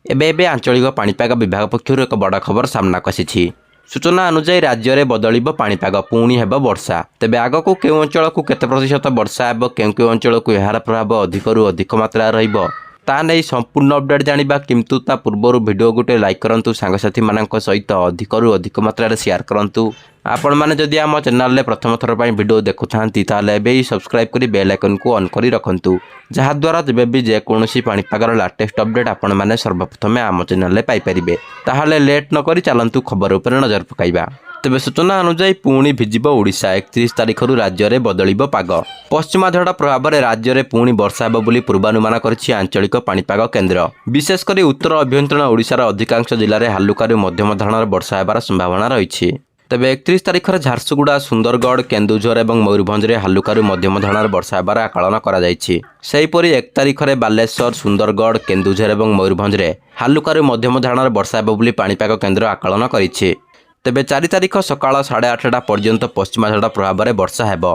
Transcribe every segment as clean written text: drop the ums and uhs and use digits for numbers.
ଏବେ आंचलिक पाणीपाग विभाग पक्षर एक बड़ खबर सामना आसी। सूचना अनुसार राज्य में बदलिब पाणीपाग पुणी हेब वर्षा। तेबे आगक केउं अंचल को केते प्रतिशत वर्षा हेब केउं अंचल को यार प्रभाव अधिकरू अधिक मात्रा रहिबो ता नहीं संपूर्ण अपडेट जानिबा। किंतु ता पूर्व वीडियो गोटे लाइक करंतु सांगसाथी मानक सहित अधिकरू अधिक मात्रा शेयर करंतु। आपण माने जदि आम चैनल में प्रथम थर पर वीडियो देखुथांती ताले एबे ही सब्सक्राइब करी बेल आइकन को ऑन करी रखंतु, जहा द्वारा जबे भी जेकोसी पाणीपागर लेटेस्ट अपडेट आपण माने सर्वप्रथमे आम चैनल में पाई परिबे। ताहाले लेट न करी चलंतु खबर उपर नजर पकाइबा। तेबे सूचना अनुसार पुणी भिजिब ओडिशा 31 तारिख राज्य में बदलिब पाग। पश्चिमा झड़ प्रभाव में राज्य में पुणी वर्षा हेब बोली पूर्वानुमान करिछि आंचलिक पाणीपाग केन्द्र। विशेषकर उत्तर अभ्यंतरण ओडिशार अधिकांश जिले में हालुकारू मध्यम धरणर वर्षा हेबार संभावना रही। तेबे 31 तारिख झारसुगुड़ा, सुंदरगढ़, केन्दुझर और मयूरभंज में हालुकारू मध्यम धरणर वर्षा हेबार आकलन कराइछि। 1 तारिख बालेश्वर, सुंदरगढ़, केन्दुझर और मयूरभंज में हालुकारू मध्यम धरणर वर्षा हेब बोली पाणीपाग केन्द्र आकलन करिछि। तेबे 4 तारिख सकाळ 8:30 पर्यंत पश्चिमा झड़ प्रभाव में वर्षा हेब।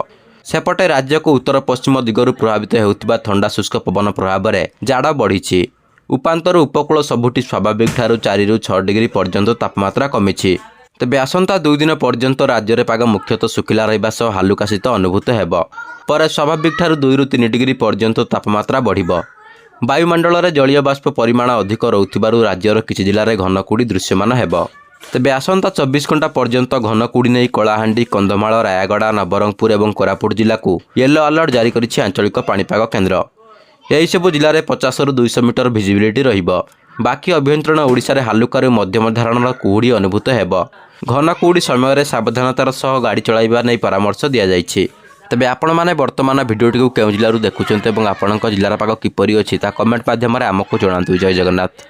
सेपटे राज्य को उत्तर पश्चिम दिगरू प्रभावित होउथिबा ठंडा शुष्क पवन प्रभाव में जाड़ बढ़ी। उपांतर उपकूल सबुठी स्वाभाविक ठारू 4 ରୁ 6 डिग्री पर्यंत तापमात्रा कमिछि। तेबे आसंता 2 दिन पर्यंत राज्य में पाग मुख्यतः सुखिला रहिबा सह हालुका शीत अनुभूत हेब। पर स्वाभाविक ठारू 2 ରୁ 3 डिग्री पर्यंत तापमात्रा बढ़िबो। वायुमंडल में जलीय बाष्प परिमाण अधिक रहुथिबारु राज्यर किछि जिल्ला रे घन कुड़ी दृश्यमान हेब। तेबे आसंता 24 घंटा पर्यंत घन कुड़ी नहीं कलाहांडी, कंधमाल, रायगड़ा, नवरंगपुर और कोरापुट जिला को येलो अलर्ट जारी करिछि आंचलिक पाणीपाग केन्द्र। यही सब जिले में 50 ରୁ 200 मीटर भिजिबिलिटी रहिबो। बाकी अभ्यंतरण ओडिशा रे हालुकारू मध्यम धरणर कुहुड़ी अनुभूत हेब। घन कुहुड़ी समय सावधानतार सह गाड़ी चलाइबा नै परामर्श दिया जाइछि। तेबे आपण माने वर्तमान भिडियोटी को केउं जिल्लारू देखुछन्ते एवं आपणक जिल्लार पाग किपरि अछि ता कमेंट माध्यम रे हमकु जणांतु। जय जगन्नाथ।